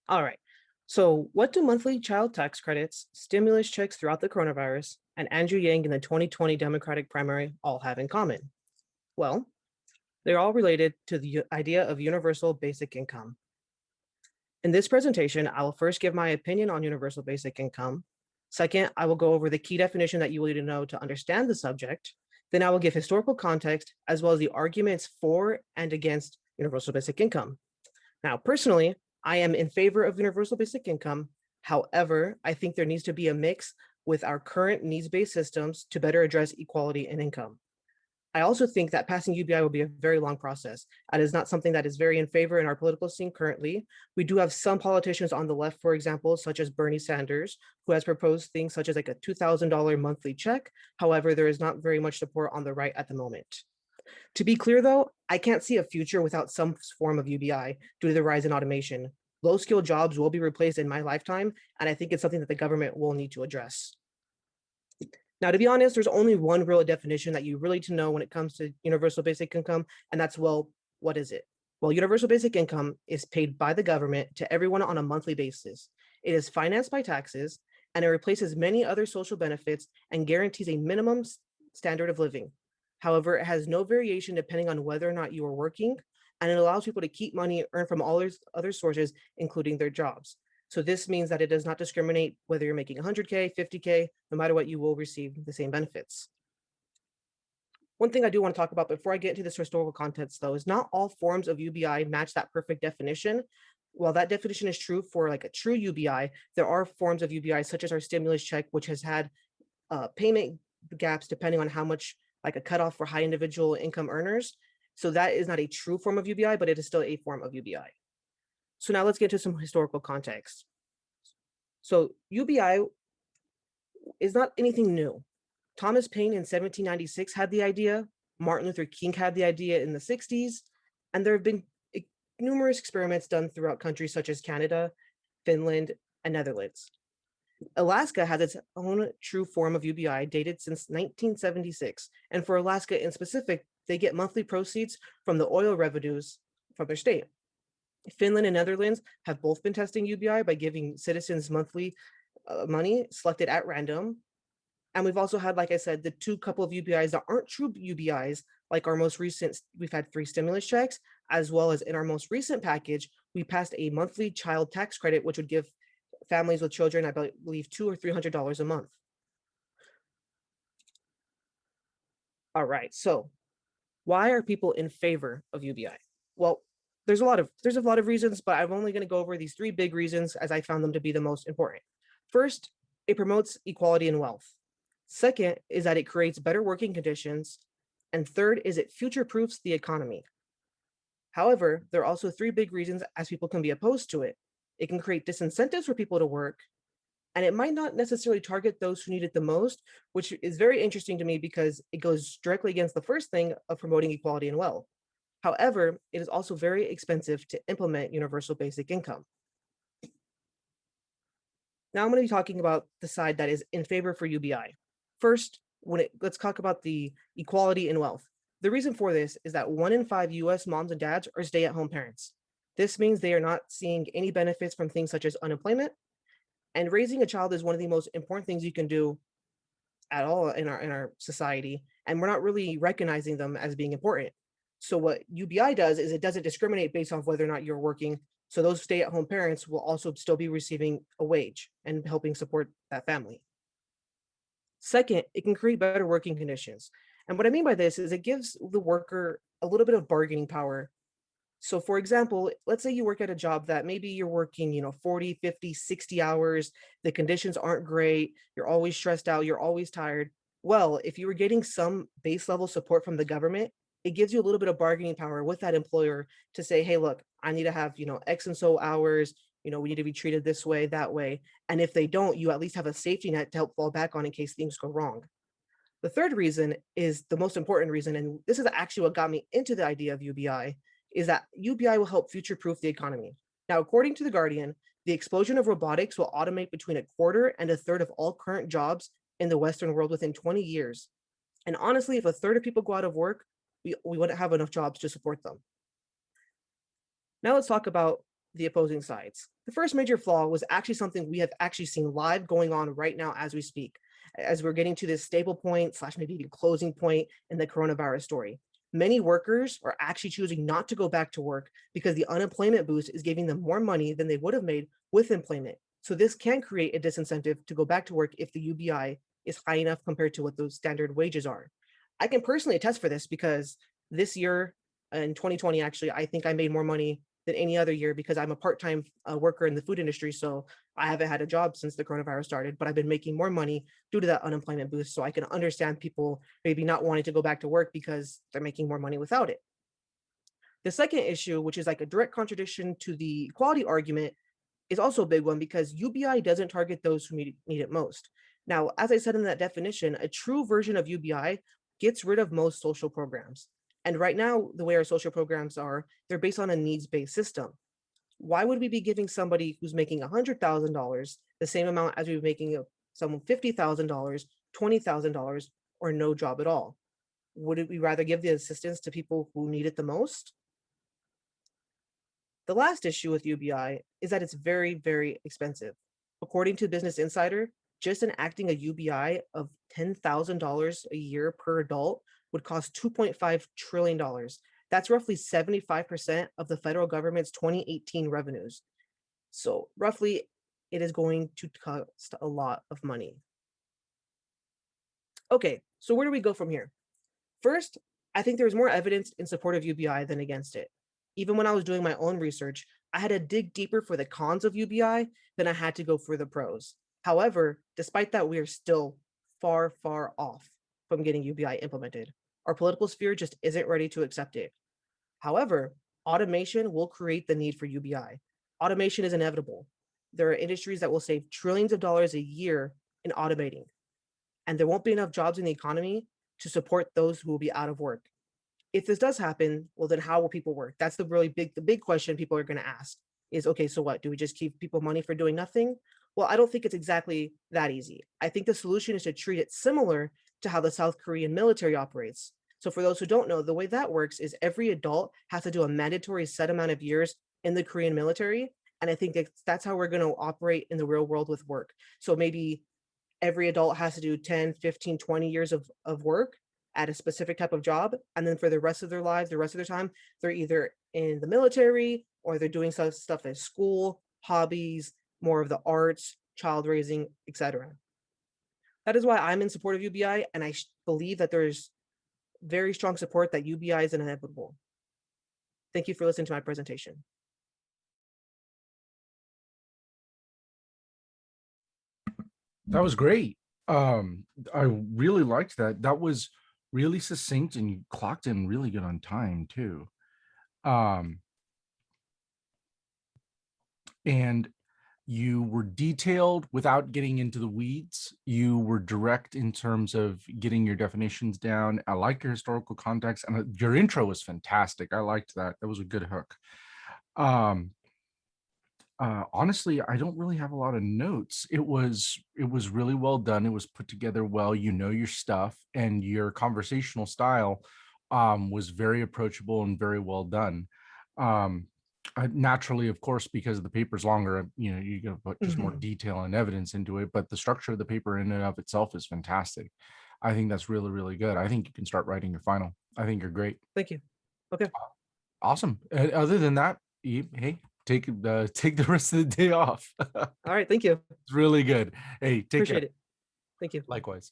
All right. So, what do monthly child tax credits, stimulus checks throughout the coronavirus, and Andrew Yang in the 2020 Democratic primary all have in common? Well, they're all related to the idea of universal basic income. In this presentation, I will first give my opinion on universal basic income. Second, I will go over the key definition that you will need to know to understand the subject. Then I will give historical context as well as the arguments for and against universal basic income. Now, personally, I am in favor of universal basic income. However, I think there needs to be a mix with our current needs-based systems to better address equality in income. I also think that passing UBI will be a very long process. That is not something that is very in favor in our political scene currently. We do have some politicians on the left, for example, such as Bernie Sanders, who has proposed things such as like a $2,000 monthly check. However, there is not very much support on the right at the moment. To be clear, though, I can't see a future without some form of UBI due to the rise in automation. Low skilled jobs will be replaced in my lifetime, and I think it's something that the government will need to address. Now, to be honest, there's only one real definition that you really need to know when it comes to universal basic income, and that's, well, what is it? Well, universal basic income is paid by the government to everyone on a monthly basis. It is financed by taxes, and it replaces many other social benefits and guarantees a minimum standard of living. However, it has no variation depending on whether or not you are working, and it allows people to keep money earned from all other sources, including their jobs. So this means that it does not discriminate whether you're making 100K, 50K, no matter what, you will receive the same benefits. One thing I do want to talk about before I get into this historical context, though, is not all forms of UBI match that perfect definition. While that definition is true for like a true UBI, there are forms of UBI such as our stimulus check, which has had payment gaps depending on how much, like a cutoff for high individual income earners. So that is not a true form of UBI, but it is still a form of UBI. So now let's get into some historical context. So UBI is not anything new. Thomas Paine in 1796 had the idea, Martin Luther King had the idea in the 60s, and there have been numerous experiments done throughout countries such as Canada, Finland, and Netherlands. Alaska has its own true form of UBI dated since 1976, and for Alaska in specific, they get monthly proceeds from the oil revenues from their state. Finland and Netherlands have both been testing UBI by giving citizens monthly money selected at random. And we've also had, like I said, the two couple of UBIs that aren't true UBIs, like our most recent, we've had 3 stimulus checks, as well as in our most recent package, we passed a monthly child tax credit, which would give families with children, I believe, $200 or $300 a month. All right, so why are people in favor of UBI? Well, there's a lot of reasons, but I'm only going to go over these 3 big reasons as I found them to be the most important. First, it promotes equality in wealth. Second is that it creates better working conditions. And third is it future-proofs the economy. However, there are also 3 big reasons as people can be opposed to it. It can create disincentives for people to work, and it might not necessarily target those who need it the most, which is very interesting to me because it goes directly against the first thing of promoting equality and wealth. However, it is also very expensive to implement universal basic income. Now I'm going to be talking about the side that is in favor for UBI. First, let's talk about the equality in wealth. The reason for this is that 1 in 5 US moms and dads are stay-at-home parents. This means they are not seeing any benefits from things such as unemployment, and raising a child is one of the most important things you can do at all in our society, and we're not really recognizing them as being important. So what UBI does is it doesn't discriminate based off whether or not you're working. So those stay-at-home parents will also still be receiving a wage and helping support that family. Second, it can create better working conditions. And what I mean by this is it gives the worker a little bit of bargaining power. So for example, let's say you work at a job that maybe you're working, 40, 50, 60 hours, the conditions aren't great, you're always stressed out, you're always tired. Well, if you were getting some base level support from the government, it gives you a little bit of bargaining power with that employer to say, hey, look, I need to have, X and so hours, we need to be treated this way, that way. And if they don't, you at least have a safety net to help fall back on in case things go wrong. The third reason is the most important reason, and this is actually what got me into the idea of UBI, is that UBI will help future-proof the economy. Now, according to The Guardian, the explosion of robotics will automate between a quarter and a third of all current jobs in the Western world within 20 years. And honestly, if a third of people go out of work, we wouldn't have enough jobs to support them. Now let's talk about the opposing sides. The first major flaw was actually something we have actually seen live going on right now as we speak, as we're getting to this stable point slash maybe even closing point in the coronavirus story. Many workers are actually choosing not to go back to work because the unemployment boost is giving them more money than they would have made with employment. So this can create a disincentive to go back to work if the UBI is high enough compared to what those standard wages are. I can personally attest for this because this year in 2020, actually, I think I made more money than any other year because I'm a part-time worker in the food industry. So I haven't had a job since the coronavirus started, but I've been making more money due to that unemployment boost. So I can understand people maybe not wanting to go back to work because they're making more money without it. The second issue, which is like a direct contradiction to the equality argument, is also a big one because UBI doesn't target those who need it most. Now, as I said in that definition, a true version of UBI gets rid of most social programs. And right now, the way our social programs are, they're based on a needs-based system. Why would we be giving somebody who's making $100,000 the same amount as we were making someone $50,000, $20,000, or no job at all? Would we rather give the assistance to people who need it the most? The last issue with UBI is that it's very, very expensive. According to Business Insider, just enacting a UBI of $10,000 a year per adult would cost $2.5 trillion. That's roughly 75% of the federal government's 2018 revenues. So roughly, it is going to cost a lot of money. Okay, so where do we go from here? First, I think there's more evidence in support of UBI than against it. Even when I was doing my own research, I had to dig deeper for the cons of UBI than I had to go for the pros. However, despite that, we are still far, far off from getting UBI implemented. Our political sphere just isn't ready to accept it. However, automation will create the need for UBI. Automation is inevitable. There are industries that will save trillions of dollars a year in automating, and there won't be enough jobs in the economy to support those who will be out of work. If this does happen, well, then how will people work? That's the big question people are going to ask is, okay, so what? Do we just keep people money for doing nothing? Well, I don't think it's exactly that easy. I think the solution is to treat it similar to how the South Korean military operates. So for those who don't know, the way that works is every adult has to do a mandatory set amount of years in the Korean military. And I think that's how we're going to operate in the real world with work. So maybe every adult has to do 10, 15, 20 years of work at a specific type of job. And then for the rest of their lives, the rest of their time, they're either in the military or they're doing stuff at school, hobbies, more of the arts, child raising, etc. That is why I'm in support of UBI, and I believe that there's very strong support that UBI is inevitable. Thank you for listening to my presentation. That was great. I really liked that. That was really succinct, and you clocked in really good on time too. And you were detailed without getting into the weeds. You were direct in terms of getting your definitions down. I like your historical context, and your intro was fantastic. I liked that. That was a good hook. Honestly, I don't really have a lot of notes. It was really well done. It was put together well. You know your stuff, and your conversational style was very approachable and very well done. Naturally, of course, because the paper's longer, you can put just more detail and evidence into it, but the structure of the paper in and of itself is fantastic. I think that's really, really good. I think you can start writing your final. I think you're great. Thank you. Okay. Awesome. Other than that, hey, take the rest of the day off. All right. Thank you. It's really good. Hey, take Appreciate care. it. Thank you. Likewise.